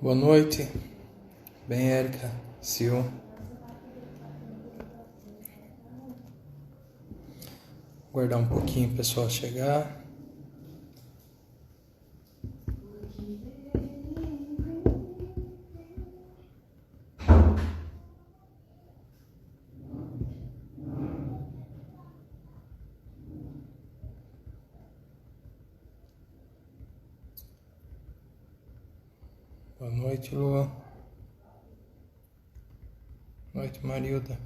Boa noite, bem, Érica, Sil. Aguardar um pouquinho o pessoal chegar. Boa noite, Lua. Boa noite, Marilda.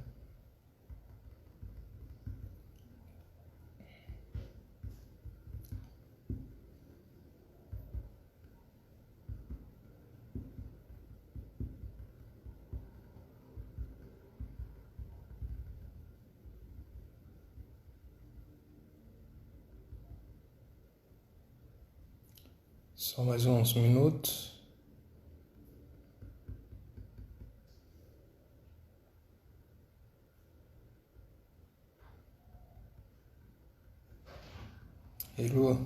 Só mais uns minutos. Ei, Lua.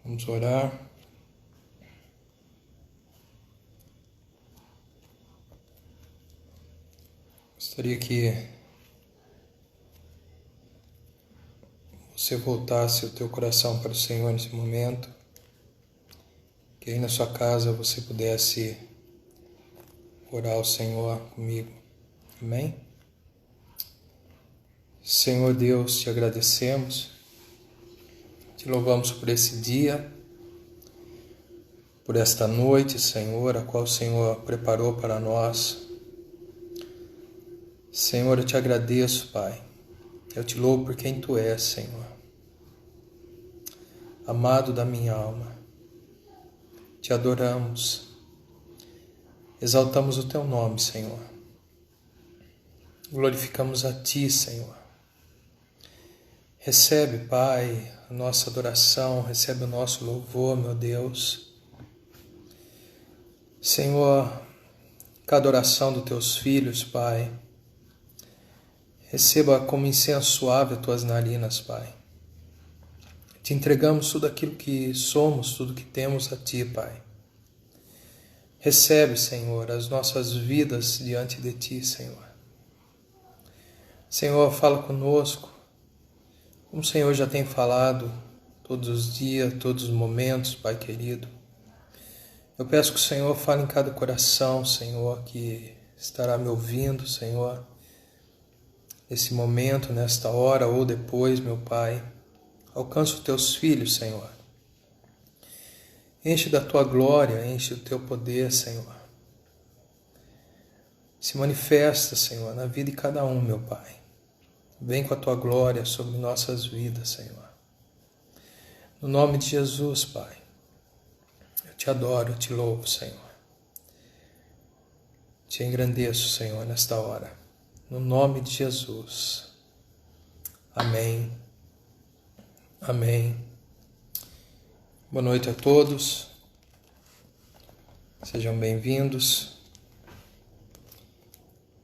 Vamos orar. Gostaria que você voltasse o teu coração para o Senhor nesse momento. Que aí na sua casa você pudesse orar ao Senhor comigo. Amém? Senhor Deus, te agradecemos. Te louvamos por esse dia, por esta noite, Senhor, a qual o Senhor preparou para nós. Senhor, eu te agradeço, Pai. Eu te louvo por quem Tu és, Senhor. Amado da minha alma, te adoramos. Exaltamos o Teu nome, Senhor. Glorificamos a Ti, Senhor. Recebe, Pai, a nossa adoração, recebe o nosso louvor, meu Deus. Senhor, cada oração dos Teus filhos, Pai, receba como incenso suave as Tuas narinas, Pai. Te entregamos tudo aquilo que somos, tudo que temos a Ti, Pai. Recebe, Senhor, as nossas vidas diante de Ti, Senhor. Senhor, fala conosco, como o Senhor já tem falado todos os dias, todos os momentos, Pai querido. Eu peço que o Senhor fale em cada coração, Senhor, que estará me ouvindo, Senhor, nesse momento, nesta hora ou depois, meu Pai. Alcança os Teus filhos, Senhor. Enche da Tua glória, enche do Teu poder, Senhor. Se manifesta, Senhor, na vida de cada um, meu Pai. Vem com a Tua glória sobre nossas vidas, Senhor. No nome de Jesus, Pai. Eu te adoro, eu te louvo, Senhor. Te engrandeço, Senhor, nesta hora. No nome de Jesus. Amém. Amém. Boa noite a todos. Sejam bem-vindos.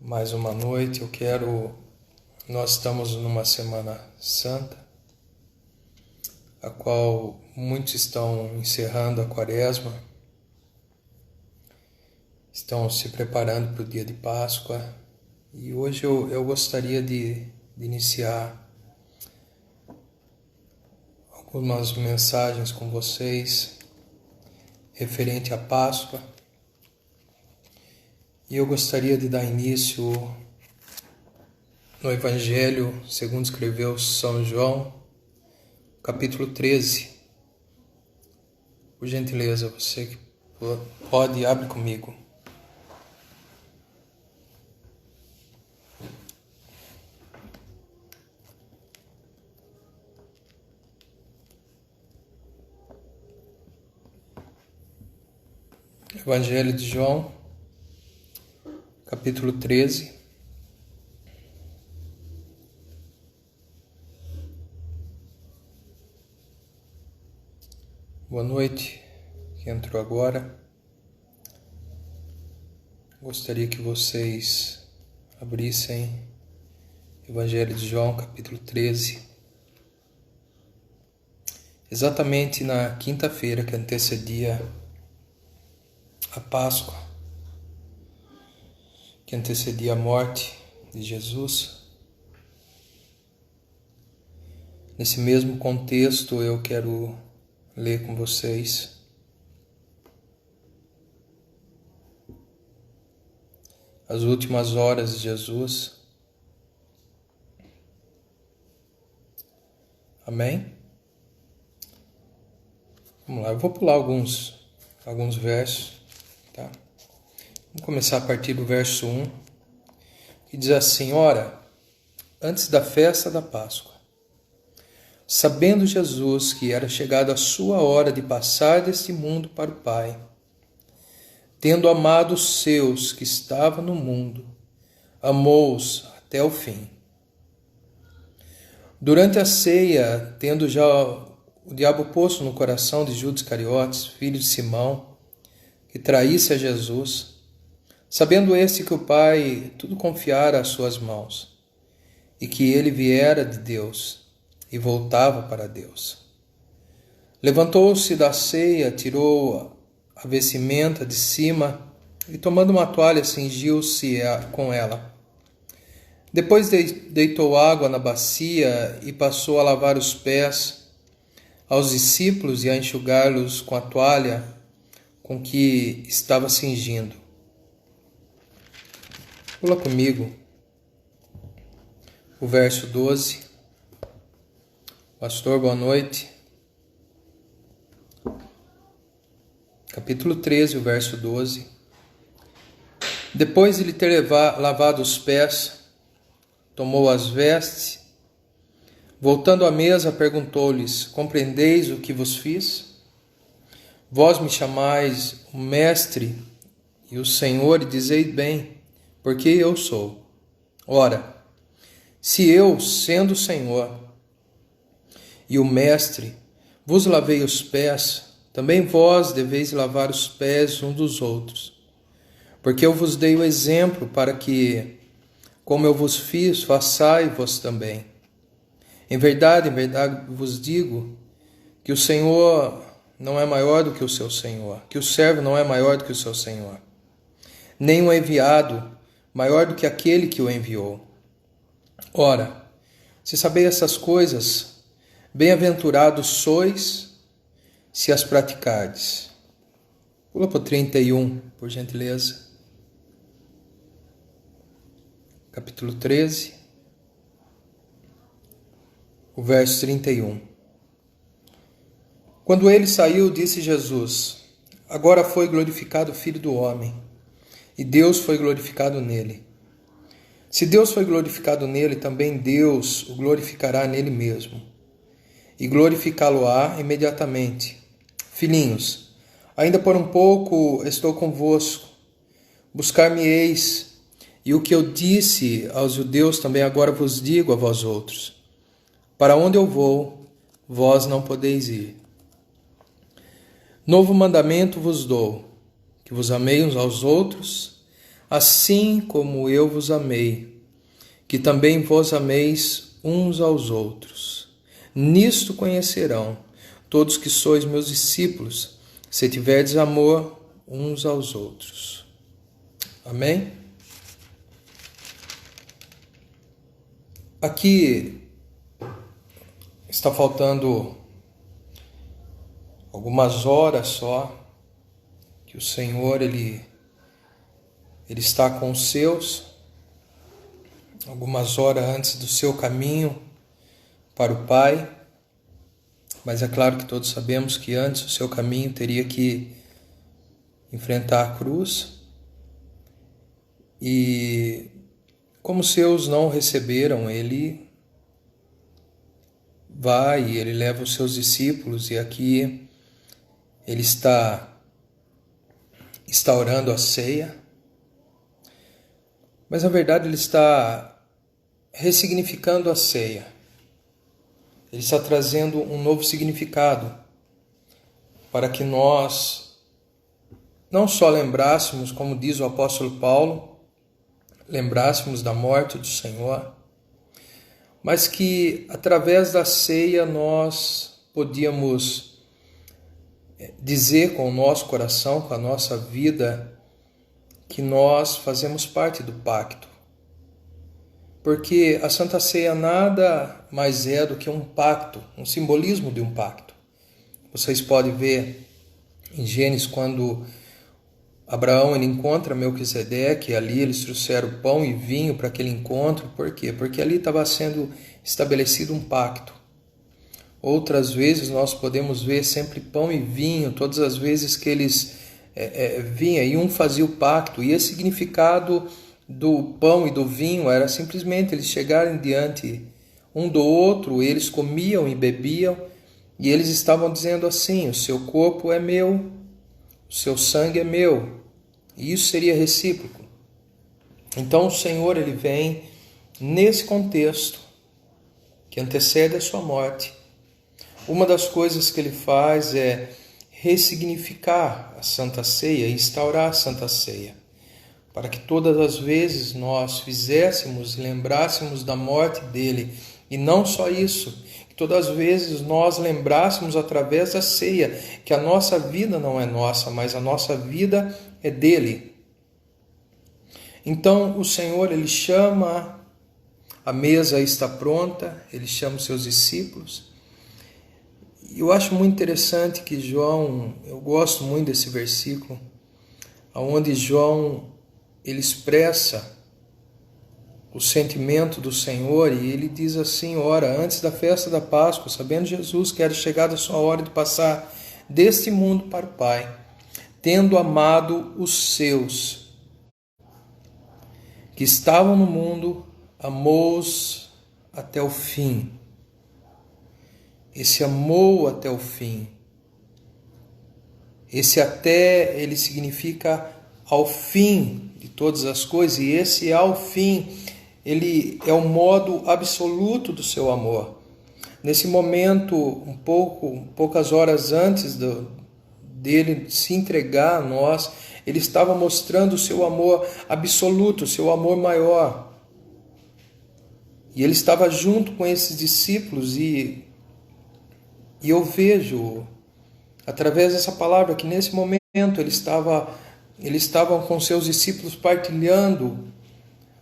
Mais uma noite. Nós estamos numa Semana Santa, a qual muitos estão encerrando a Quaresma, estão se preparando para o dia de Páscoa. E hoje eu gostaria de iniciar algumas mensagens com vocês referente à Páscoa. E eu gostaria de dar início no Evangelho segundo escreveu São João, capítulo 13. Por gentileza, você que pode, abre comigo. Evangelho de João, capítulo 13, Boa noite, que entrou agora. Gostaria que vocês abrissem Evangelho de João, capítulo 13. Exatamente na quinta-feira que antecedia a Páscoa, que antecedia a morte de Jesus. Nesse mesmo contexto, eu quero ler com vocês as últimas horas de Jesus. Amém? Vamos lá, eu vou pular alguns versos, tá? Vamos começar a partir do verso 1, que diz assim: Ora, antes da festa da Páscoa, sabendo Jesus que era chegada a sua hora de passar deste mundo para o Pai, tendo amado os seus que estavam no mundo, amou-os até o fim. Durante a ceia, tendo já o diabo posto no coração de Judas Iscariotes, filho de Simão, que traísse a Jesus, sabendo este que o Pai tudo confiara às suas mãos, e que ele viera de Deus, e voltava para Deus. Levantou-se da ceia, tirou a vestimenta de cima e, tomando uma toalha, cingiu-se com ela. Depois deitou água na bacia e passou a lavar os pés aos discípulos e a enxugá-los com a toalha com que estava cingindo. Pula comigo o verso 12. Pastor, boa noite. Capítulo 13, o verso 12. Depois de lhe ter lavado os pés, tomou as vestes, voltando à mesa, perguntou-lhes: Compreendeis o que vos fiz? Vós me chamais o Mestre e o Senhor, e dizeis bem, porque eu sou. Ora, se eu, sendo o Senhor e o Mestre, vos lavei os pés, também vós deveis lavar os pés uns dos outros. Porque eu vos dei o exemplo para que, como eu vos fiz, façais vós também. Em verdade vos digo que o Senhor não é maior do que o seu Senhor, que o servo não é maior do que o seu Senhor, nem o enviado maior do que aquele que o enviou. Ora, se sabeis essas coisas, bem-aventurados sois se as praticardes. Pula para o 31, por gentileza. Capítulo 13, o verso 31. Quando ele saiu, disse Jesus: Agora foi glorificado o Filho do Homem, e Deus foi glorificado nele. Se Deus foi glorificado nele, também Deus o glorificará nele mesmo, e glorificá-lo-á imediatamente. Filhinhos, ainda por um pouco estou convosco. Buscar-me-eis, e o que eu disse aos judeus também agora vos digo a vós outros. Para onde eu vou, vós não podeis ir. Novo mandamento vos dou, que vos ameis uns aos outros, assim como eu vos amei, que também vos ameis uns aos outros. Nisto conhecerão todos que sois meus discípulos, se tiverdes amor uns aos outros. Amém? Aqui está faltando algumas horas só que o Senhor ele está com os seus, algumas horas antes do seu caminho para o Pai, mas é claro que todos sabemos que antes o seu caminho teria que enfrentar a cruz, e como os seus não receberam, ele vai e ele leva os seus discípulos, e aqui ele está instaurando a ceia, mas na verdade ele está ressignificando a ceia. Ele está trazendo um novo significado para que nós não só lembrássemos, como diz o apóstolo Paulo, lembrássemos da morte do Senhor, mas que através da ceia nós podíamos dizer com o nosso coração, com a nossa vida, que nós fazemos parte do pacto. Porque a Santa Ceia nada mais é do que um pacto, um simbolismo de um pacto. Vocês podem ver em Gênesis quando Abraão ele encontra Melquisedeque, ali eles trouxeram pão e vinho para aquele encontro. Por quê? Porque ali estava sendo estabelecido um pacto. Outras vezes nós podemos ver sempre pão e vinho, todas as vezes que eles vinham e um fazia o pacto. E esse significado do pão e do vinho era simplesmente eles chegarem diante um do outro, eles comiam e bebiam, e eles estavam dizendo assim: o seu corpo é meu, o seu sangue é meu. E isso seria recíproco. Então o Senhor ele vem nesse contexto que antecede a sua morte. Uma das coisas que ele faz é ressignificar a Santa Ceia, instaurar a Santa Ceia, para que todas as vezes nós fizéssemos e lembrássemos da morte dele. E não só isso, que todas as vezes nós lembrássemos através da ceia que a nossa vida não é nossa, mas a nossa vida é dele. Então o Senhor ele chama, a mesa está pronta, ele chama os seus discípulos. E eu acho muito interessante que João, eu gosto muito desse versículo, onde João ele expressa o sentimento do Senhor e ele diz assim: ora, antes da festa da Páscoa, sabendo Jesus que era chegada a sua hora de passar deste mundo para o Pai, tendo amado os seus que estavam no mundo, amou-os até o fim. Esse amou até o fim. Esse até, ele significa ao fim de todas as coisas, e esse ao fim, ele é o modo absoluto do seu amor. Nesse momento, poucas horas antes dele se entregar a nós, ele estava mostrando o seu amor absoluto, o seu amor maior. E ele estava junto com esses discípulos e eu vejo, através dessa palavra, que nesse momento eles estavam com seus discípulos partilhando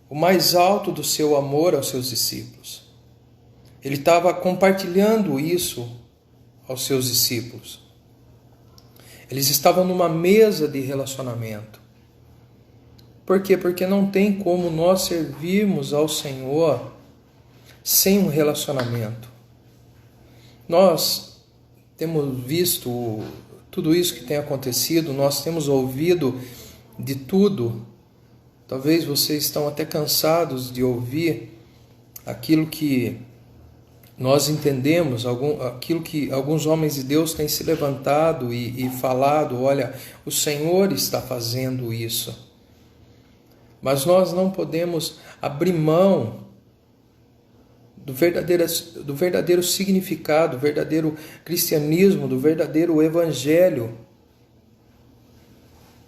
o mais alto do seu amor aos seus discípulos. Ele estava compartilhando isso aos seus discípulos. Eles estavam numa mesa de relacionamento. Por quê? Porque não tem como nós servirmos ao Senhor sem um relacionamento. Nós temos visto tudo isso que tem acontecido, nós temos ouvido de tudo. Talvez vocês estão até cansados de ouvir aquilo que nós entendemos, aquilo que alguns homens de Deus têm se levantado e falado: olha, o Senhor está fazendo isso. Mas nós não podemos abrir mão do verdadeiro significado, do verdadeiro cristianismo, do verdadeiro evangelho,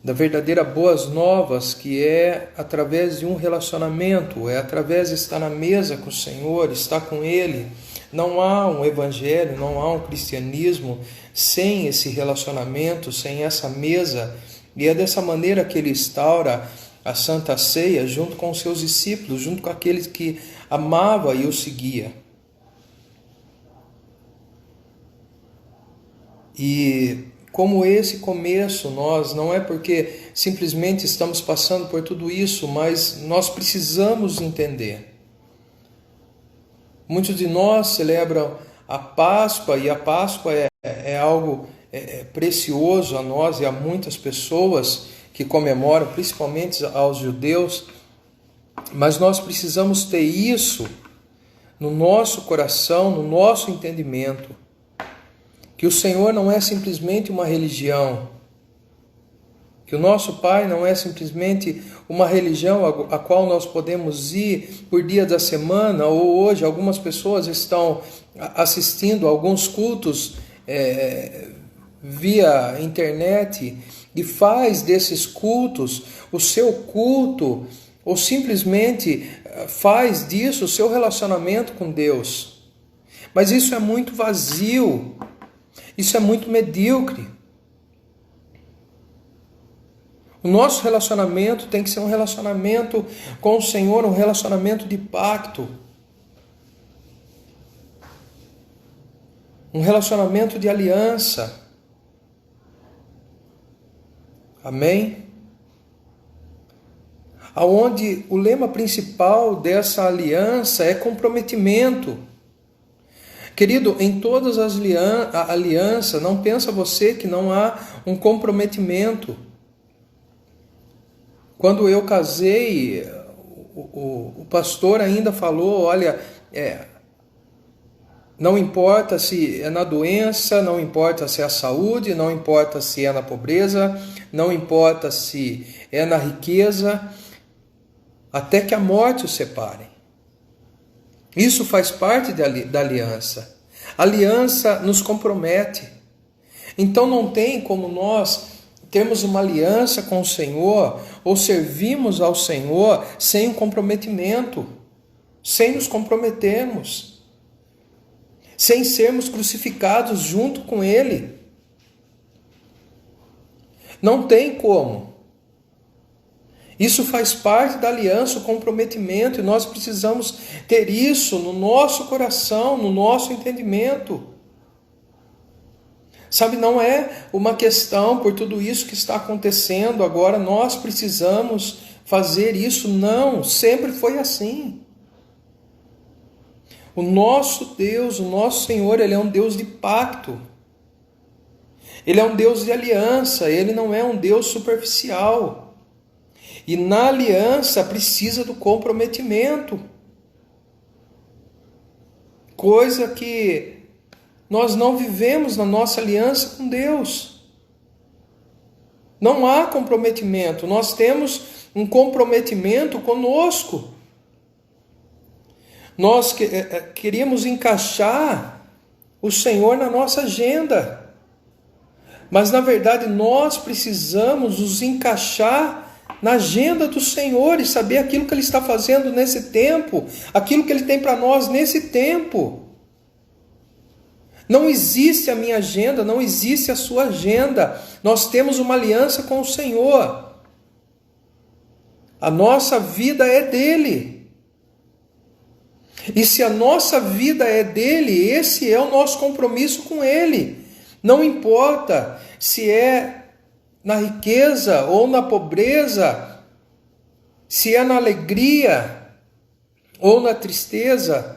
da verdadeira boas novas, que é através de um relacionamento, é através de estar na mesa com o Senhor, estar com Ele. Não há um evangelho, não há um cristianismo sem esse relacionamento, sem essa mesa. E é dessa maneira que Ele instaura a Santa Ceia junto com os seus discípulos, junto com aqueles que amava e o seguia. E como esse começo, nós não é porque simplesmente estamos passando por tudo isso, mas nós precisamos entender. Muitos de nós celebram a Páscoa, e a Páscoa é algo precioso a nós e a muitas pessoas que comemoram, principalmente aos judeus, mas nós precisamos ter isso no nosso coração, no nosso entendimento, que o Senhor não é simplesmente uma religião, que o nosso Pai não é simplesmente uma religião a qual nós podemos ir por dia da semana, ou hoje algumas pessoas estão assistindo a alguns cultos via internet e faz desses cultos o seu culto, ou simplesmente faz disso o seu relacionamento com Deus. Mas isso é muito vazio, isso é muito medíocre. O nosso relacionamento tem que ser um relacionamento com o Senhor, um relacionamento de pacto. Um relacionamento de aliança. Amém? Aonde o lema principal dessa aliança é comprometimento. Querido, em todas as alianças, não pensa você que não há um comprometimento. Quando eu casei, o pastor ainda falou, olha, não importa se é na doença, não importa se é a saúde, não importa se é na pobreza, não importa se é na riqueza, até que a morte os separe. Isso faz parte da aliança. A aliança nos compromete. Então não tem como nós termos uma aliança com o Senhor ou servirmos ao Senhor sem um comprometimento, sem nos comprometermos, sem sermos crucificados junto com Ele. Não tem como. Isso faz parte da aliança, o comprometimento, e nós precisamos ter isso no nosso coração, no nosso entendimento. Sabe, não é uma questão por tudo isso que está acontecendo, agora nós precisamos fazer isso. Não, sempre foi assim. O nosso Deus, o nosso Senhor, Ele é um Deus de pacto. Ele é um Deus de aliança, Ele não é um Deus superficial. E na aliança precisa do comprometimento. Coisa que nós não vivemos na nossa aliança com Deus. Não há comprometimento, nós temos um comprometimento conosco. Nós queríamos encaixar o Senhor na nossa agenda. Mas na verdade nós precisamos nos encaixar na agenda do Senhor e saber aquilo que Ele está fazendo nesse tempo, aquilo que Ele tem para nós nesse tempo. Não existe a minha agenda, não existe a sua agenda. Nós temos uma aliança com o Senhor. A nossa vida é dele. E se a nossa vida é dele, esse é o nosso compromisso com Ele. Não importa se é na riqueza ou na pobreza, se é na alegria ou na tristeza,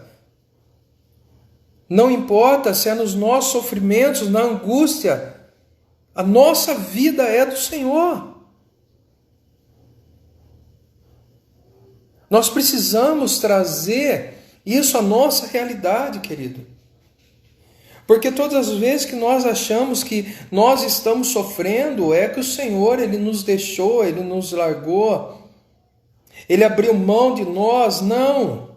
não importa se é nos nossos sofrimentos, na angústia, a nossa vida é do Senhor. Nós precisamos trazer isso à nossa realidade, querido. Porque todas as vezes que nós achamos que nós estamos sofrendo, é que o Senhor, Ele nos deixou, Ele nos largou, Ele abriu mão de nós. Não,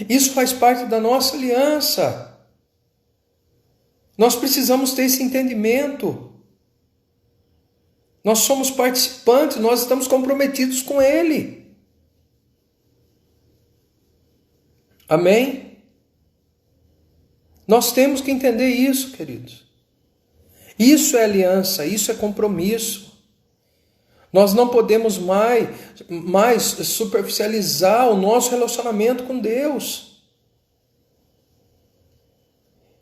isso faz parte da nossa aliança. Nós precisamos ter esse entendimento. Nós somos participantes, nós estamos comprometidos com Ele. Amém? Nós temos que entender isso, queridos. Isso é aliança, isso é compromisso. Nós não podemos mais superficializar o nosso relacionamento com Deus.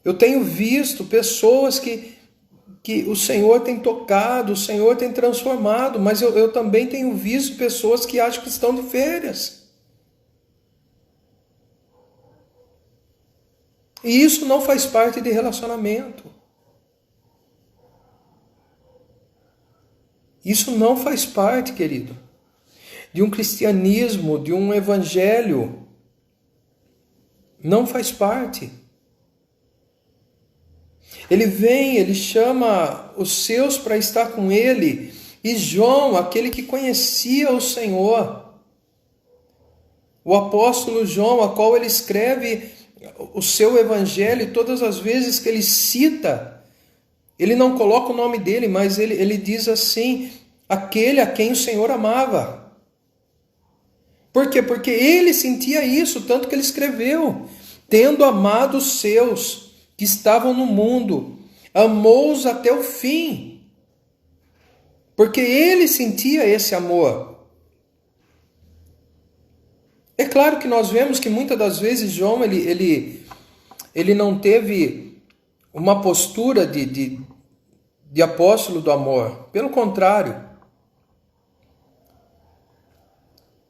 Eu tenho visto pessoas que o Senhor tem tocado, o Senhor tem transformado, mas eu também tenho visto pessoas que acham que estão de férias. E isso não faz parte de relacionamento. Isso não faz parte, querido, de um cristianismo, de um evangelho. Não faz parte. Ele vem, ele chama os seus para estar com ele. E João, aquele que conhecia o Senhor, o apóstolo João, a qual ele escreve o seu evangelho, todas as vezes que ele cita Ele não coloca o nome dele, mas ele diz assim, aquele a quem o Senhor amava. Por quê? Porque ele sentia isso, tanto que ele escreveu, tendo amado os seus que estavam no mundo, amou-os até o fim. Porque ele sentia esse amor. É claro que nós vemos que muitas das vezes João ele não teve uma postura de apóstolo do amor. Pelo contrário.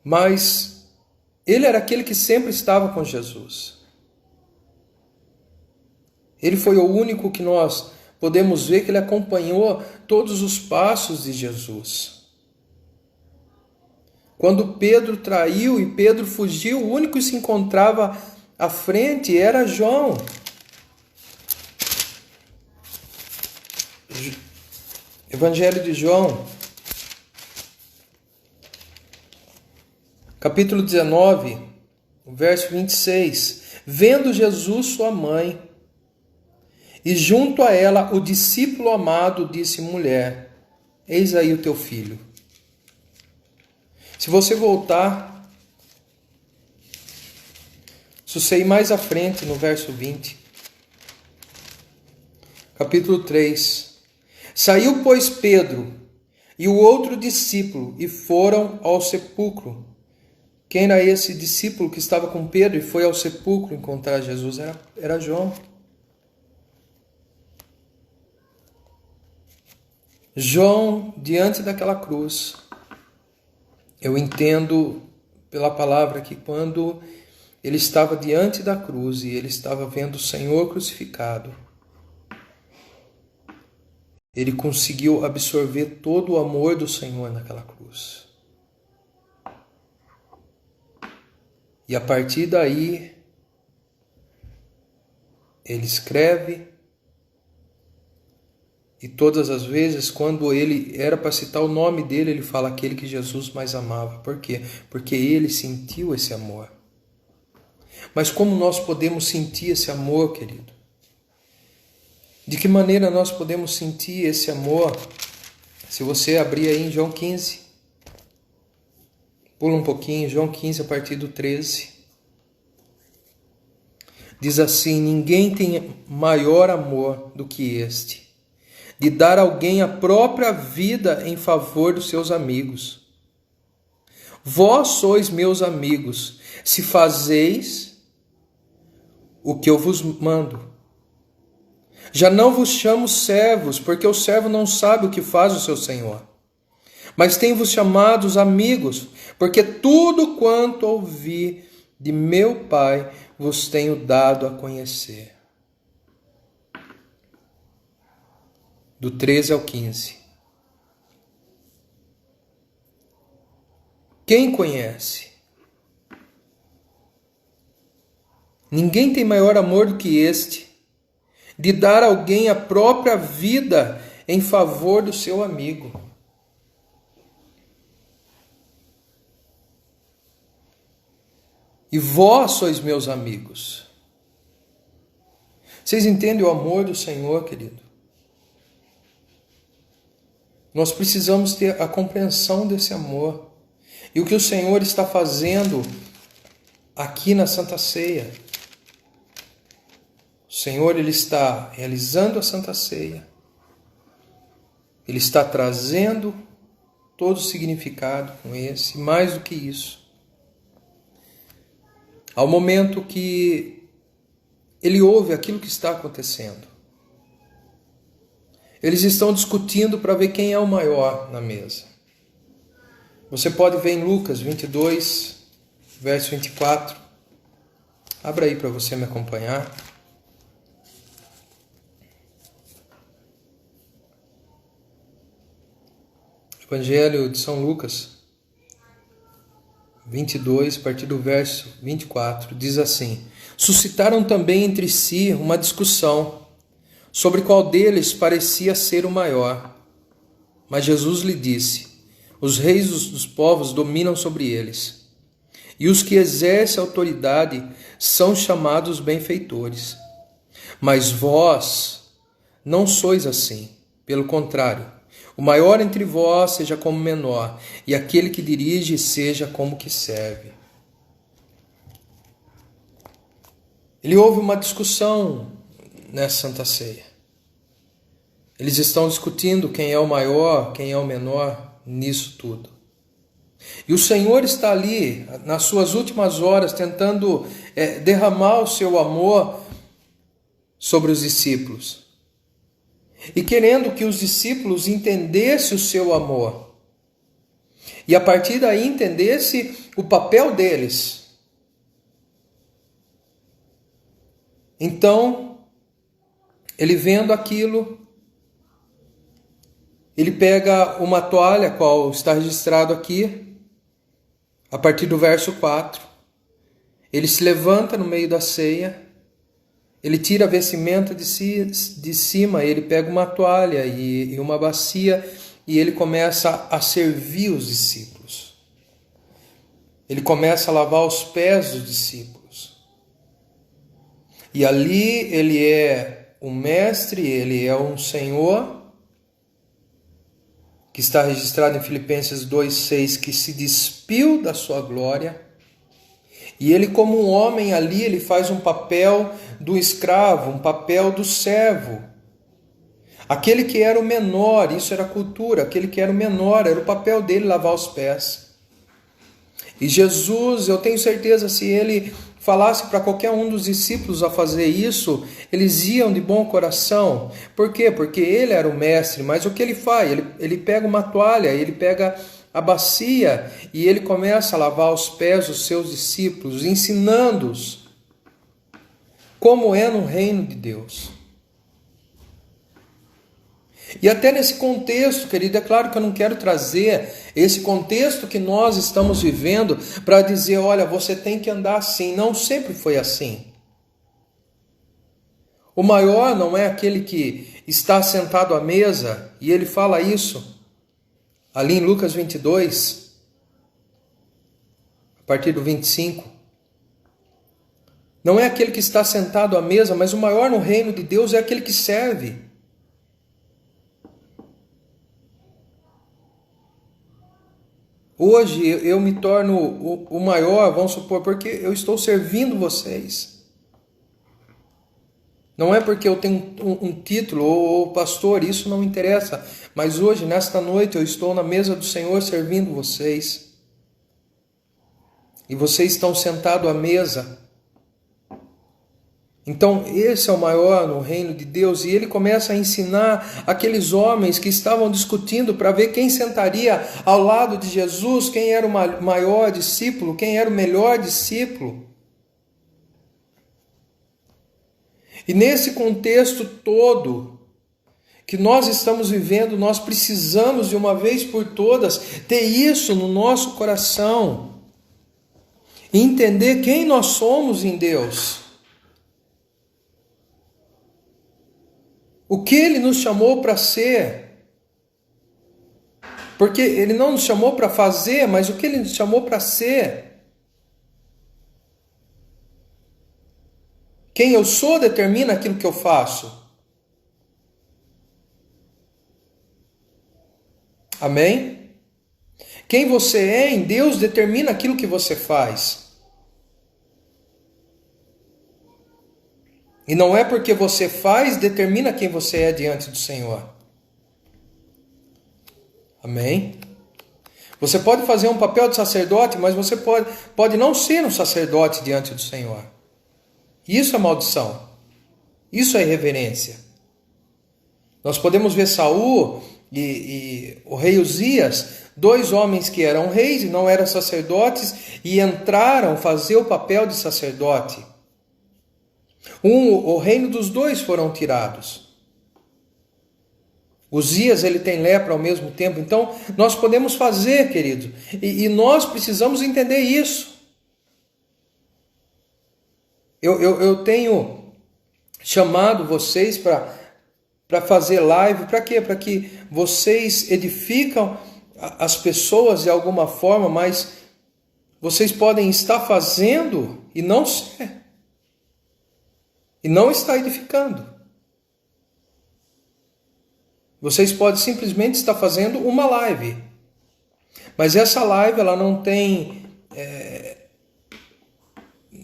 Mas ele era aquele que sempre estava com Jesus. Ele foi o único que nós podemos ver que ele acompanhou todos os passos de Jesus. Quando Pedro traiu e Pedro fugiu, o único que se encontrava à frente era João. Evangelho de João, capítulo 19, verso 26. Vendo Jesus sua mãe, e junto a ela o discípulo amado, disse: mulher, eis aí o teu filho. Se você voltar, se você ir mais à frente no verso 20, capítulo 3. Saiu, pois, Pedro e o outro discípulo e foram ao sepulcro. Quem era esse discípulo que estava com Pedro e foi ao sepulcro encontrar Jesus? Era João. João, diante daquela cruz, eu entendo pela palavra que quando ele estava diante da cruz e ele estava vendo o Senhor crucificado, ele conseguiu absorver todo o amor do Senhor naquela cruz. E a partir daí, ele escreve, e todas as vezes, quando ele era para citar o nome dele, ele fala aquele que Jesus mais amava. Por quê? Porque ele sentiu esse amor. Mas como nós podemos sentir esse amor, querido? De que maneira nós podemos sentir esse amor? Se você abrir aí em João 15, pula um pouquinho, João 15 a partir do 13. Diz assim: ninguém tem maior amor do que este, de dar a alguém a própria vida em favor dos seus amigos. Vós sois meus amigos, se fazeis o que eu vos mando. Já não vos chamo servos, porque o servo não sabe o que faz o seu senhor. Mas tenho-vos chamados amigos, porque tudo quanto ouvi de meu Pai vos tenho dado a conhecer. Do 13 ao 15. Quem conhece? Ninguém tem maior amor do que este, de dar a alguém a própria vida em favor do seu amigo. E vós sois meus amigos. Vocês entendem o amor do Senhor, querido? Nós precisamos ter a compreensão desse amor. E o que o Senhor está fazendo aqui na Santa Ceia. O Senhor, Ele está realizando a Santa Ceia. Ele está trazendo todo o significado com esse. E mais do que isso, ao momento que Ele ouve aquilo que está acontecendo, eles estão discutindo para ver quem é o maior na mesa. Você pode ver em Lucas 22, verso 24. Abra aí para você me acompanhar. Evangelho de São Lucas 22, a partir do verso 24, diz assim: suscitaram também entre si uma discussão sobre qual deles parecia ser o maior. Mas Jesus lhe disse: os reis dos povos dominam sobre eles, e os que exercem autoridade são chamados benfeitores. Mas vós não sois assim. Pelo contrário, o maior entre vós seja como menor, e aquele que dirige seja como que serve. Ele houve uma discussão nessa Santa Ceia. Eles estão discutindo quem é o maior, quem é o menor nisso tudo. E o Senhor está ali, nas suas últimas horas, tentando derramar o seu amor sobre os discípulos. E querendo que os discípulos entendessem o seu amor. E a partir daí entendesse o papel deles. Então, ele vendo aquilo, ele pega uma toalha, qual está registrado aqui, a partir do verso 4. Ele se levanta no meio da ceia, ele tira a vestimenta de cima, ele pega uma toalha e uma bacia e ele começa a servir os discípulos. Ele começa a lavar os pés dos discípulos. E ali ele é um mestre, ele é um Senhor, que está registrado em Filipenses 2,6, que se despiu da sua glória. E ele, como um homem ali, ele faz um papel do escravo, um papel do servo. Aquele que era o menor, isso era cultura, aquele que era o menor, era o papel dele lavar os pés. E Jesus, eu tenho certeza, se ele falasse para qualquer um dos discípulos a fazer isso, eles iam de bom coração. Por quê? Porque ele era o mestre, mas o que ele faz? Ele pega uma toalha, ele pega a bacia e ele começa a lavar os pés dos seus discípulos, ensinando-os como é no reino de Deus. E até nesse contexto, querido, é claro que eu não quero trazer esse contexto que nós estamos vivendo para dizer, olha, você tem que andar assim. Não sempre foi assim. O maior não é aquele que está sentado à mesa, e ele fala isso ali em Lucas 22, a partir do 25. Não é aquele que está sentado à mesa, mas o maior no reino de Deus é aquele que serve. Hoje eu me torno o maior, vamos supor, porque eu estou servindo vocês. Não é porque eu tenho um título ou pastor, isso não interessa. Mas hoje, nesta noite, eu estou na mesa do Senhor servindo vocês. E vocês estão sentados à mesa. Então, esse é o maior no reino de Deus. E ele começa a ensinar aqueles homens que estavam discutindo para ver quem sentaria ao lado de Jesus, quem era o maior discípulo, quem era o melhor discípulo. E nesse contexto todo que nós estamos vivendo, nós precisamos de uma vez por todas ter isso no nosso coração. E entender quem nós somos em Deus. O que Ele nos chamou para ser. Porque Ele não nos chamou para fazer, mas o que Ele nos chamou para ser. Quem eu sou determina aquilo que eu faço. Amém? Quem você é em Deus determina aquilo que você faz. E não é porque você faz, determina quem você é diante do Senhor. Amém? Você pode fazer um papel de sacerdote, mas você pode não ser um sacerdote diante do Senhor. Isso é maldição. Isso é irreverência. Nós podemos ver Saul e o rei Uzias, dois homens que eram reis e não eram sacerdotes, e entraram fazer o papel de sacerdote. O reino dos dois foram tirados. Uzias, ele tem lepra ao mesmo tempo. Então, nós podemos fazer, querido. E nós precisamos entender isso. Eu tenho chamado vocês para fazer live. Para quê? Para que vocês edificam as pessoas de alguma forma, mas vocês podem estar fazendo e não ser. E não está edificando. Vocês podem simplesmente estar fazendo uma live. Mas essa live ela não tem...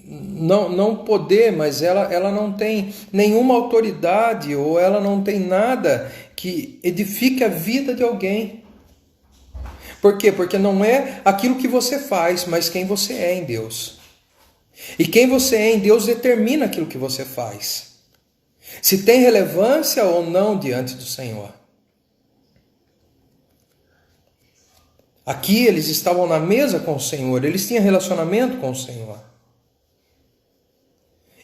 não poder, mas ela não tem nenhuma autoridade ou ela não tem nada que edifique a vida de alguém. Por quê? Porque não é aquilo que você faz, mas quem você é em Deus. E quem você é em Deus determina aquilo que você faz. Se tem relevância ou não diante do Senhor. Aqui eles estavam na mesa com o Senhor, eles tinham relacionamento com o Senhor.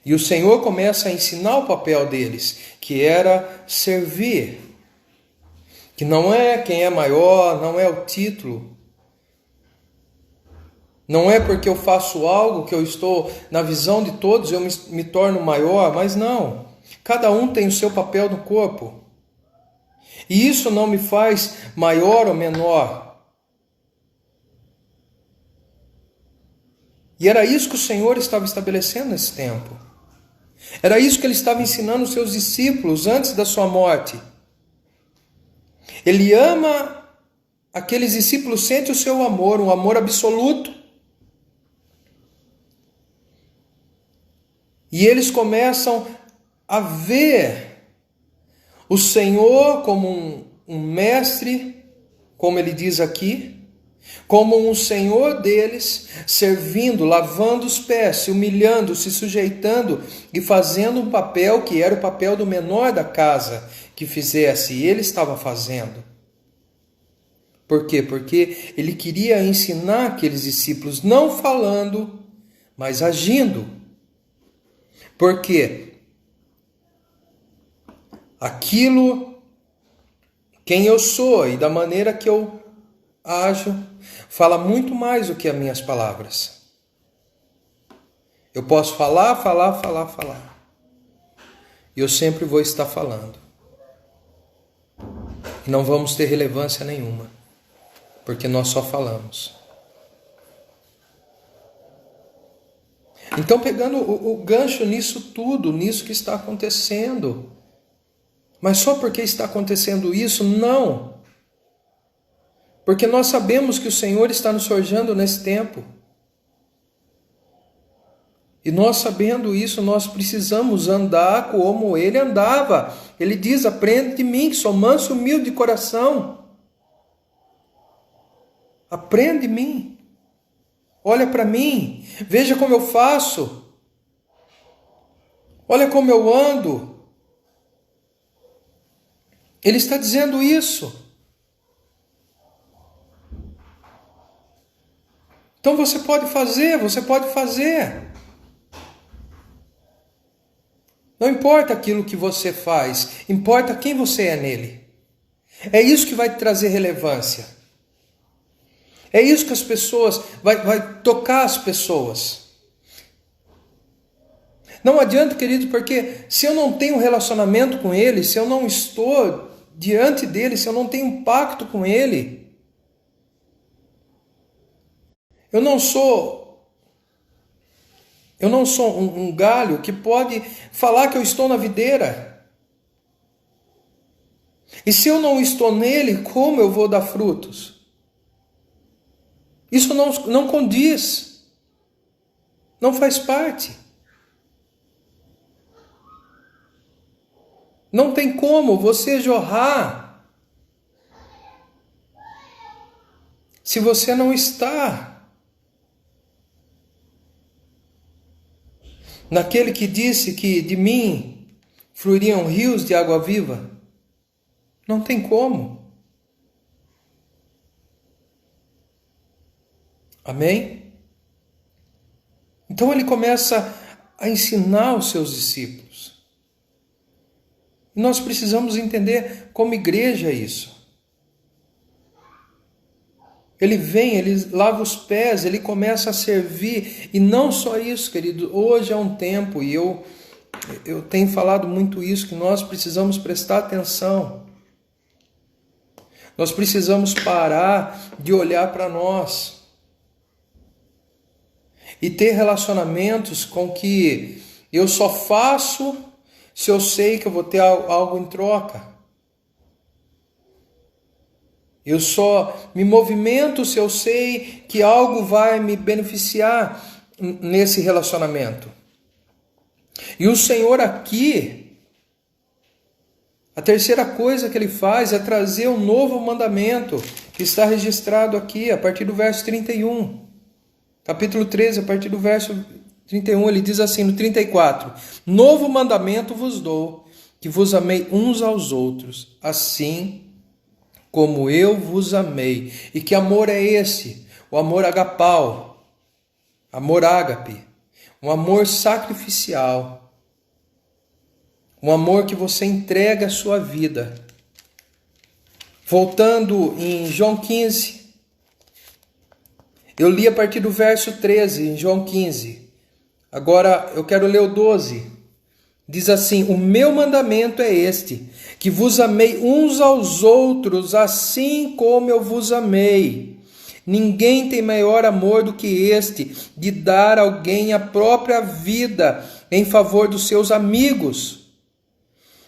E o Senhor começa a ensinar o papel deles, que era servir. Que não é quem é maior, não é o título. Não é porque eu faço algo que eu estou na visão de todos, eu me torno maior, mas não. Cada um tem o seu papel no corpo. E isso não me faz maior ou menor. E era isso que o Senhor estava estabelecendo nesse tempo. Era isso que ele estava ensinando os seus discípulos antes da sua morte. Ele ama aqueles discípulos, sente o seu amor, um amor absoluto. E eles começam a ver o Senhor como um mestre, como ele diz aqui, como um Senhor deles, servindo, lavando os pés, se humilhando, se sujeitando e fazendo um papel que era o papel do menor da casa que fizesse, e ele estava fazendo. Por quê? Porque ele queria ensinar aqueles discípulos, não falando, mas agindo. Por quê? Aquilo, quem eu sou e da maneira que eu ajo, fala muito mais do que as minhas palavras. Eu posso falar. E eu sempre vou estar falando. E não vamos ter relevância nenhuma, porque nós só falamos. Então, pegando o gancho nisso tudo, nisso que está acontecendo. Mas só porque está acontecendo isso? Não. Porque nós sabemos que o Senhor está nos forjando nesse tempo. E nós sabendo isso, nós precisamos andar como Ele andava. Ele diz, aprende de mim, que sou manso e humilde de coração. Aprende de mim. Olha para mim. Veja como eu faço. Olha como eu ando. Ele está dizendo isso. Então você pode fazer. Não importa aquilo que você faz, importa quem você é nele. É isso que vai te trazer relevância. É isso que as pessoas, vai tocar as pessoas. Não adianta, querido, porque se eu não tenho relacionamento com ele, se eu não estou diante dele, se eu não tenho um pacto com ele, eu não sou um galho que pode falar que eu estou na videira. E se eu não estou nele, como eu vou dar frutos? Isso não condiz. Não faz parte. Não tem como você jorrar se você não está naquele que disse que de mim fluiriam rios de água viva. Não tem como. Amém? Então ele começa a ensinar os seus discípulos. E nós precisamos entender como igreja isso. Ele vem, ele lava os pés, ele começa a servir. E não só isso, querido. Hoje é um tempo, e eu tenho falado muito isso, que nós precisamos prestar atenção. Nós precisamos parar de olhar para nós. E ter relacionamentos com que eu só faço se eu sei que eu vou ter algo em troca. Eu só me movimento se eu sei que algo vai me beneficiar nesse relacionamento. E o Senhor aqui, a terceira coisa que Ele faz é trazer um novo mandamento, que está registrado aqui, a partir do verso 31. Capítulo 13, a partir do verso 31, ele diz assim, no 34. Novo mandamento vos dou, que vos amei uns aos outros, assim como eu vos amei. E que amor é esse? O amor agapau, amor ágape, um amor sacrificial, um amor que você entrega a sua vida. Voltando em João 15, eu li a partir do verso 13, em João 15. Agora eu quero ler o 12. Diz assim, o meu mandamento é este, que vos amei uns aos outros, assim como eu vos amei. Ninguém tem maior amor do que este, de dar a alguém a própria vida em favor dos seus amigos.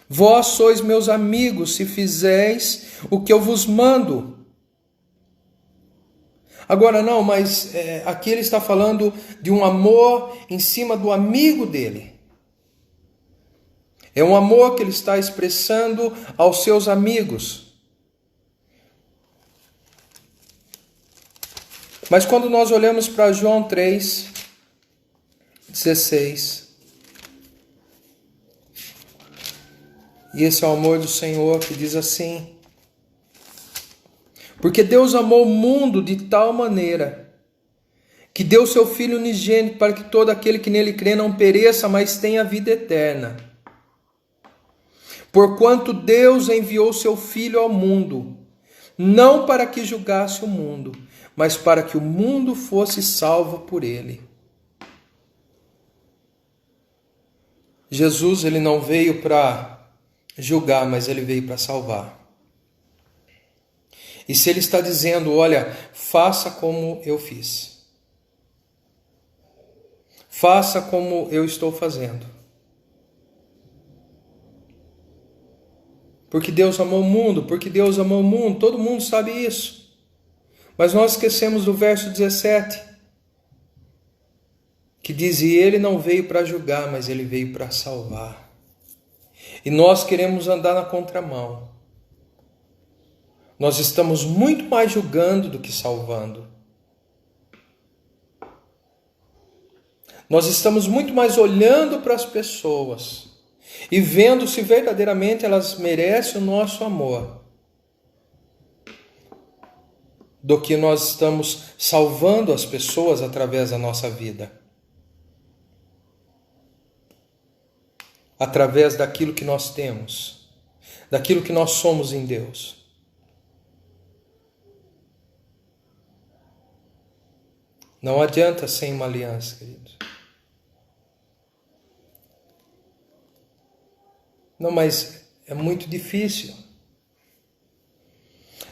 Vós sois meus amigos, se fizeis o que eu vos mando. Agora não, mas aqui ele está falando de um amor em cima do amigo dele. É um amor que ele está expressando aos seus amigos. Mas quando nós olhamos para João 3:16, e esse é o amor do Senhor que diz assim, porque Deus amou o mundo de tal maneira, que deu seu Filho unigênito para que todo aquele que nele crê não pereça, mas tenha vida eterna. Porquanto Deus enviou seu Filho ao mundo, não para que julgasse o mundo, mas para que o mundo fosse salvo por ele. Jesus, ele não veio para julgar, mas ele veio para salvar. E se ele está dizendo, olha, faça como eu fiz. Faça como eu estou fazendo. Porque Deus amou o mundo, todo mundo sabe isso. Mas nós esquecemos do verso 17, que diz, e ele não veio para julgar, mas ele veio para salvar. E nós queremos andar na contramão. Nós estamos muito mais julgando do que salvando. Nós estamos muito mais olhando para as pessoas e vendo se verdadeiramente elas merecem o nosso amor, do que nós estamos salvando as pessoas através da nossa vida. Através daquilo que nós temos, daquilo que nós somos em Deus. Não adianta sem uma aliança, queridos. Não, mas é muito difícil.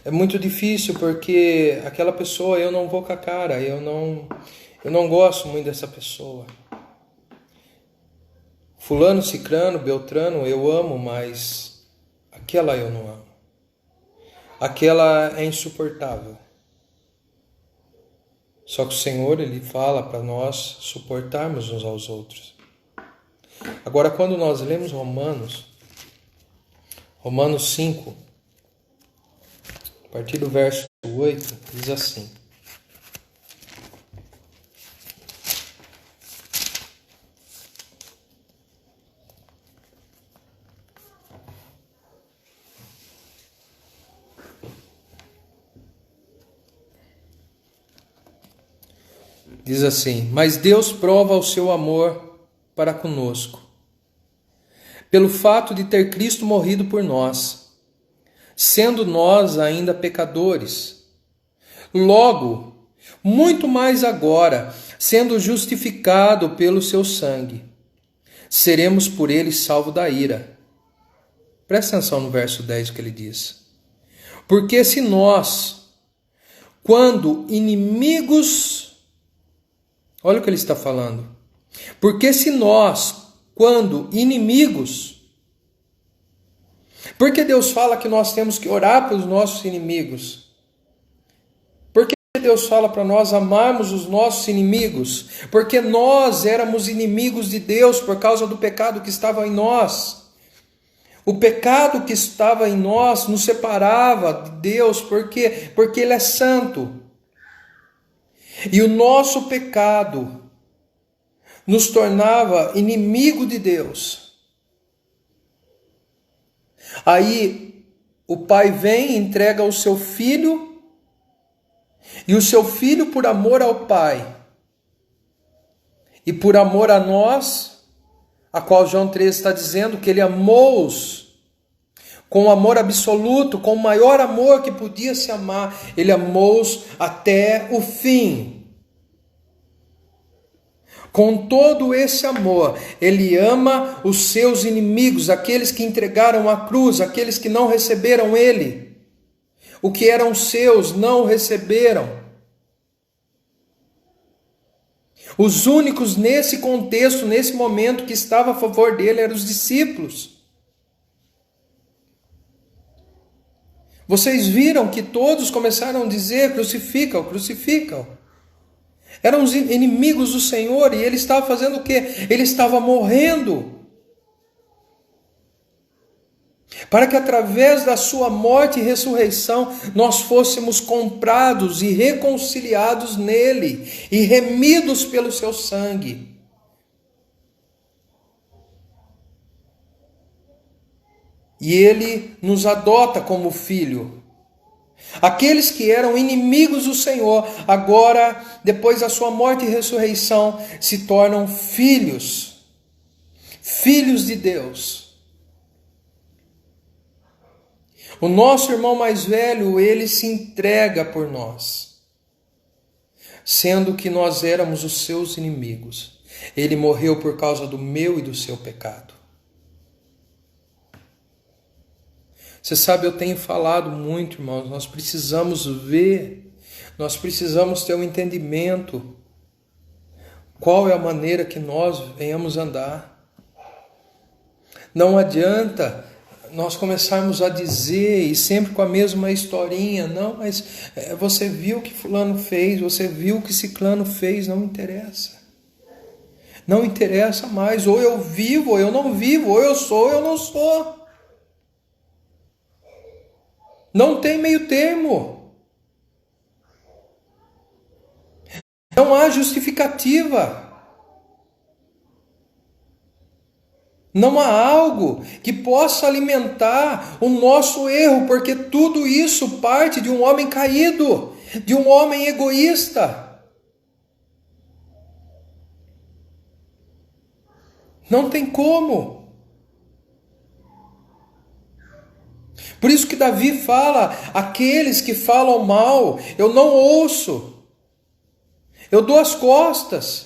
É muito difícil porque aquela pessoa eu não vou com a cara, eu não gosto muito dessa pessoa. Fulano, cicrano, beltrano eu amo, mas aquela eu não amo. Aquela é insuportável. Só que o Senhor, Ele fala para nós suportarmos uns aos outros. Agora, quando nós lemos Romanos 5, a partir do verso 8, diz assim. Diz assim, mas Deus prova o seu amor para conosco, pelo fato de ter Cristo morrido por nós, sendo nós ainda pecadores. Logo, muito mais agora, sendo justificado pelo seu sangue, seremos por ele salvos da ira. Presta atenção no verso 10 que ele diz. Porque se nós, quando inimigos... Olha o que ele está falando. Porque se nós, quando inimigos... Porque Deus fala que nós temos que orar pelos nossos inimigos. Deus fala para nós amarmos os nossos inimigos? Porque nós éramos inimigos de Deus por causa do pecado que estava em nós. O pecado que estava em nós nos separava de Deus, porque Ele é santo. E o nosso pecado nos tornava inimigo de Deus. Aí o pai vem e entrega o seu filho, e o seu filho, por amor ao pai e por amor a nós, a qual João 13 está dizendo que ele amou-os com amor absoluto, com o maior amor que podia se amar, ele amou-os até o fim. Com todo esse amor, ele ama os seus inimigos, aqueles que entregaram a cruz, aqueles que não receberam ele. O que eram seus não receberam. Os únicos nesse contexto, nesse momento, que estavam a favor dele eram os discípulos. Vocês viram que todos começaram a dizer: crucificam, crucificam. Eram os inimigos do Senhor, e ele estava fazendo o quê? Ele estava morrendo. Para que através da sua morte e ressurreição nós fôssemos comprados e reconciliados nele e remidos pelo seu sangue. E ele nos adota como filho. Aqueles que eram inimigos do Senhor, agora, depois da sua morte e ressurreição, se tornam filhos, filhos de Deus. O nosso irmão mais velho, ele se entrega por nós, sendo que nós éramos os seus inimigos. Ele morreu por causa do meu e do seu pecado. Você sabe, eu tenho falado muito, irmãos, nós precisamos ver, nós precisamos ter um entendimento, qual é a maneira que nós venhamos andar. Não adianta nós começarmos a dizer, e sempre com a mesma historinha, não, mas você viu o que fulano fez, você viu o que ciclano fez, não interessa. Não interessa mais, ou eu vivo, ou eu não vivo, ou eu sou, ou eu não sou. Não tem meio termo. Não há justificativa. Não há algo que possa alimentar o nosso erro, porque tudo isso parte de um homem caído, de um homem egoísta. Não tem como. Por isso que Davi fala: aqueles que falam mal, eu não ouço, eu dou as costas.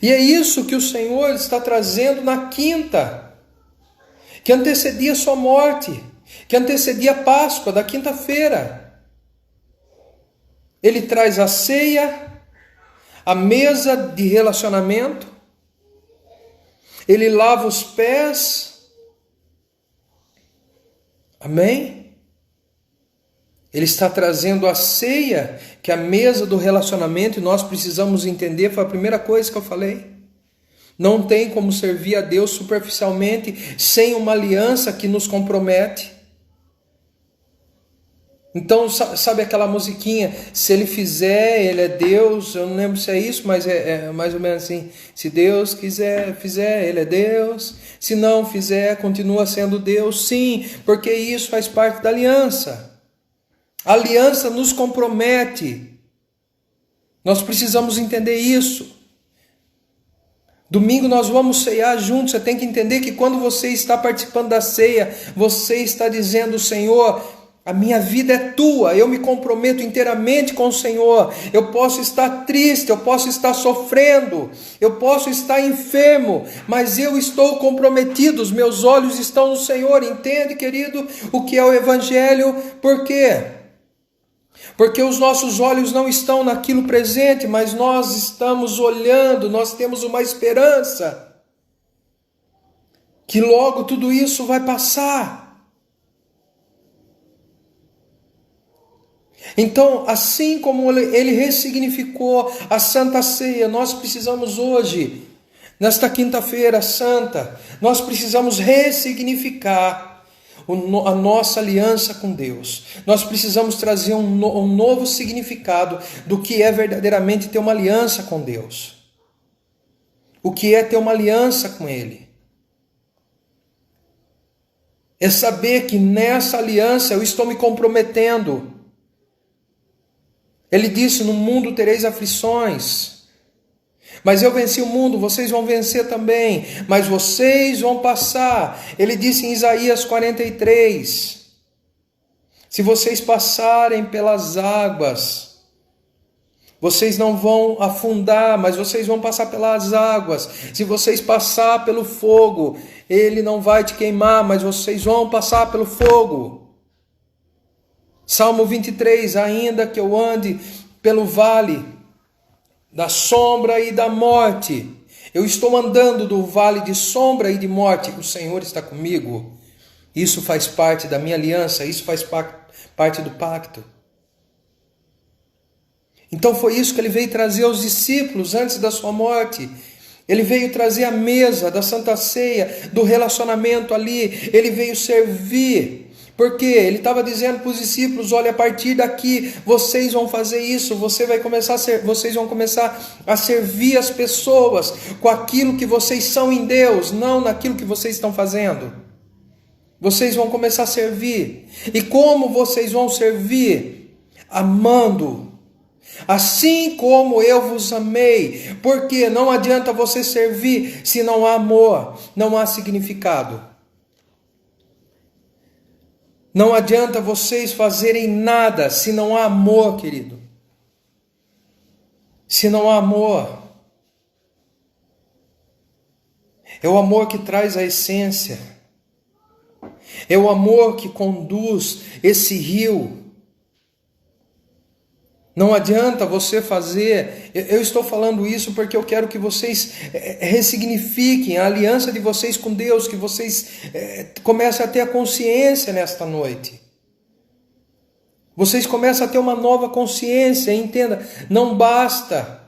E é isso que o Senhor está trazendo na quinta, que antecedia a sua morte, que antecedia a Páscoa da quinta-feira. Ele traz a ceia, a mesa de relacionamento, ele lava os pés. Amém? Ele está trazendo a ceia, que é a mesa do relacionamento, e nós precisamos entender, foi a primeira coisa que eu falei. Não tem como servir a Deus superficialmente, sem uma aliança que nos compromete. Então, sabe aquela musiquinha? Se ele fizer, ele é Deus. Eu não lembro se é isso, mas é mais ou menos assim. Se Deus quiser, fizer, ele é Deus. Se não fizer, continua sendo Deus. Sim, porque isso faz parte da aliança. A aliança nos compromete. Nós precisamos entender isso. Domingo nós vamos ceiar juntos. Você tem que entender que quando você está participando da ceia, você está dizendo: Senhor, a minha vida é tua, eu me comprometo inteiramente com o Senhor. Eu posso estar triste, eu posso estar sofrendo, eu posso estar enfermo, mas eu estou comprometido, os meus olhos estão no Senhor. Entende, querido, o que é o Evangelho? Por quê? Porque os nossos olhos não estão naquilo presente, mas nós estamos olhando, nós temos uma esperança, que logo tudo isso vai passar. Então, assim como ele ressignificou a Santa Ceia, nós precisamos hoje, nesta quinta-feira santa, nós precisamos ressignificar a nossa aliança com Deus. Nós precisamos trazer um novo significado do que é verdadeiramente ter uma aliança com Deus. O que é ter uma aliança com Ele? É saber que nessa aliança eu estou me comprometendo. Ele disse, no mundo tereis aflições, mas eu venci o mundo, vocês vão vencer também, mas vocês vão passar. Ele disse em Isaías 43, se vocês passarem pelas águas, vocês não vão afundar, mas vocês vão passar pelas águas. Se vocês passar pelo fogo, ele não vai te queimar, mas vocês vão passar pelo fogo. Salmo 23, ainda que eu ande pelo vale da sombra e da morte, eu estou andando do vale de sombra e de morte, o Senhor está comigo. Isso faz parte da minha aliança, isso faz parte do pacto. Então foi isso que ele veio trazer aos discípulos antes da sua morte. Ele veio trazer a mesa da Santa Ceia, do relacionamento ali. Ele veio servir. Porque ele estava dizendo para os discípulos, olha, a partir daqui vocês vão fazer isso, vocês vão começar a servir as pessoas com aquilo que vocês são em Deus, não naquilo que vocês estão fazendo. Vocês vão começar a servir. E como vocês vão servir? Amando. Assim como eu vos amei. Porque não adianta você servir se não há amor, não há significado. Não adianta vocês fazerem nada se não há amor, querido. Se não há amor. É o amor que traz a essência. É o amor que conduz esse rio. Não adianta você fazer, eu estou falando isso porque eu quero que vocês ressignifiquem a aliança de vocês com Deus, que vocês comecem a ter a consciência nesta noite. Vocês começam a ter uma nova consciência, entenda, não basta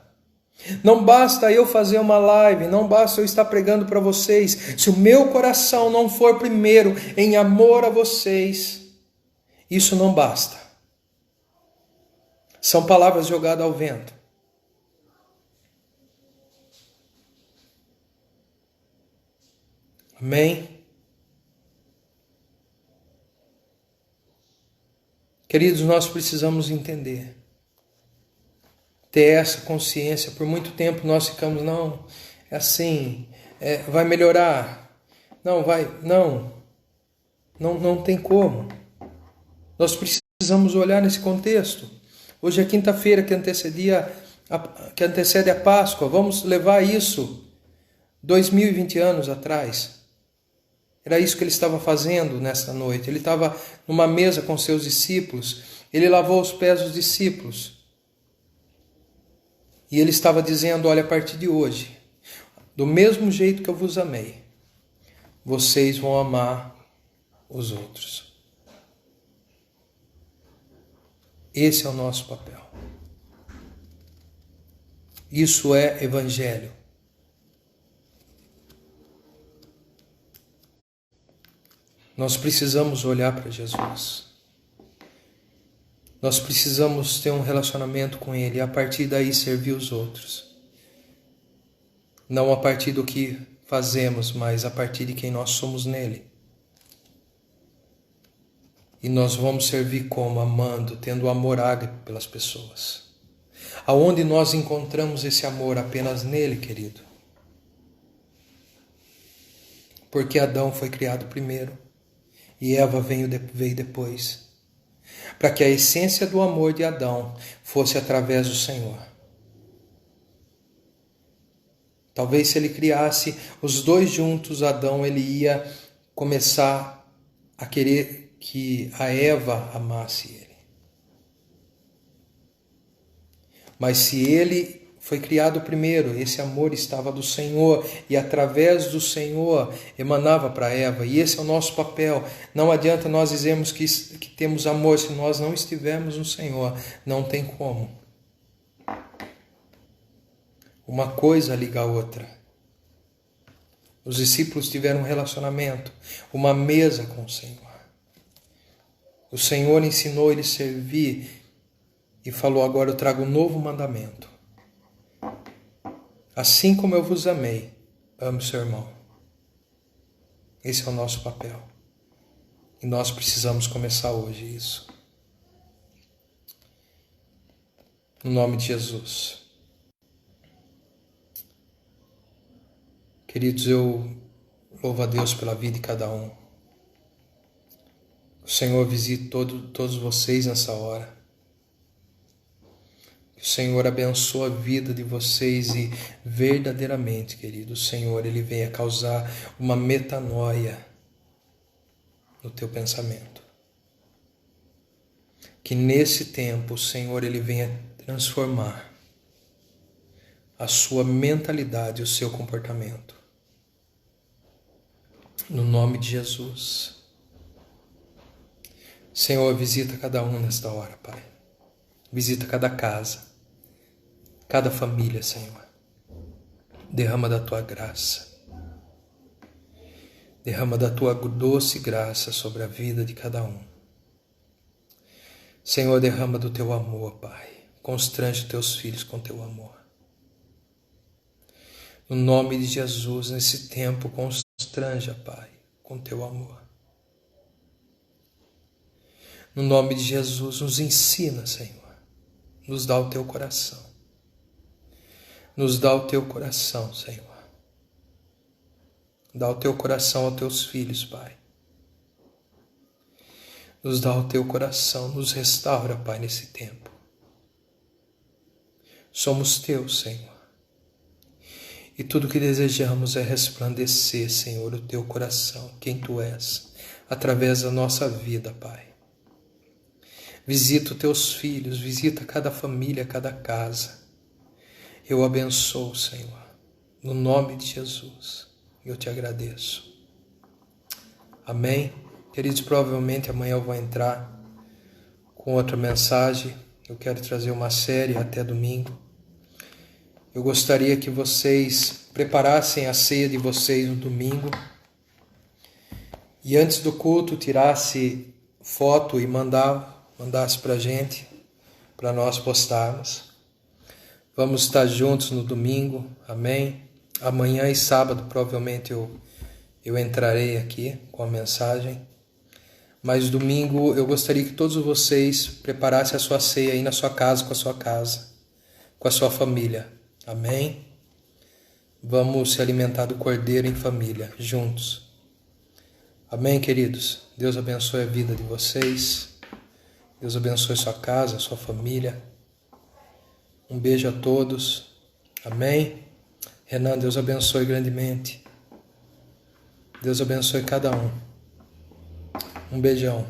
eu fazer uma live, não basta eu estar pregando para vocês, se o meu coração não for primeiro em amor a vocês, isso não basta. São palavras jogadas ao vento. Amém? Queridos, nós precisamos entender. Ter essa consciência. Por muito tempo nós ficamos, não, é assim, vai melhorar. Não tem como. Nós precisamos olhar nesse contexto. Hoje é quinta-feira que antecede a Páscoa. Vamos levar isso 2020 anos atrás. Era isso que ele estava fazendo nesta noite. Ele estava numa mesa com seus discípulos. Ele lavou os pés dos discípulos. E ele estava dizendo, olha, a partir de hoje, do mesmo jeito que eu vos amei, vocês vão amar os outros. Esse é o nosso papel. Isso é evangelho. Nós precisamos olhar para Jesus. Nós precisamos ter um relacionamento com Ele e a partir daí servir os outros. Não a partir do que fazemos, mas a partir de quem nós somos nele. E nós vamos servir como? Amando, tendo amor ágape pelas pessoas. Aonde nós encontramos esse amor? Apenas nele, querido. Porque Adão foi criado primeiro e Eva veio depois. Para que a essência do amor de Adão fosse através do Senhor. Talvez se ele criasse os dois juntos, Adão, ele ia começar a querer que a Eva amasse ele. Mas se ele foi criado primeiro, esse amor estava do Senhor e através do Senhor emanava para Eva, e esse é o nosso papel. Não adianta nós dizermos que temos amor se nós não estivermos no Senhor, não tem como. Uma coisa liga a outra. Os discípulos tiveram um relacionamento, uma mesa com o Senhor. O Senhor ensinou eles a servir e falou: agora eu trago um novo mandamento. Assim como eu vos amei, ame o seu irmão. Esse é o nosso papel. E nós precisamos começar hoje isso. No nome de Jesus. Queridos, eu louvo a Deus pela vida de cada um. O Senhor visite todos vocês nessa hora. Que o Senhor abençoe a vida de vocês e verdadeiramente, querido, o Senhor, Ele venha causar uma metanoia no teu pensamento. Que nesse tempo o Senhor, Ele venha transformar a sua mentalidade, o seu comportamento. No nome de Jesus. Senhor, visita cada um nesta hora, Pai. Visita cada casa, cada família, Senhor. Derrama da Tua graça. Derrama da Tua doce graça sobre a vida de cada um. Senhor, derrama do Teu amor, Pai. Constrange Teus filhos com Teu amor. No nome de Jesus, nesse tempo, constranja, Pai, com Teu amor. No nome de Jesus, nos ensina, Senhor. Nos dá o Teu coração. Nos dá o Teu coração, Senhor. Dá o Teu coração aos Teus filhos, Pai. Nos dá o Teu coração. Nos restaura, Pai, nesse tempo. Somos Teus, Senhor. E tudo que desejamos é resplandecer, Senhor, o Teu coração, quem Tu és, através da nossa vida, Pai. Visita os Teus filhos, visita cada família, cada casa. Eu abençoo, Senhor, no nome de Jesus. Eu Te agradeço. Amém? Queridos, provavelmente amanhã eu vou entrar com outra mensagem. Eu quero trazer uma série até domingo. Eu gostaria que vocês preparassem a ceia de vocês no domingo. E antes do culto tirasse foto e mandasse para a gente, para nós postarmos. Vamos estar juntos no domingo, amém? Amanhã e sábado provavelmente eu entrarei aqui com a mensagem. Mas domingo eu gostaria que todos vocês preparassem a sua ceia aí na sua casa, com a sua família, amém? Vamos se alimentar do Cordeiro em família, juntos. Amém, queridos? Deus abençoe a vida de vocês. Deus abençoe sua casa, sua família. Um beijo a todos. Amém? Renan, Deus abençoe grandemente. Deus abençoe cada um. Um beijão.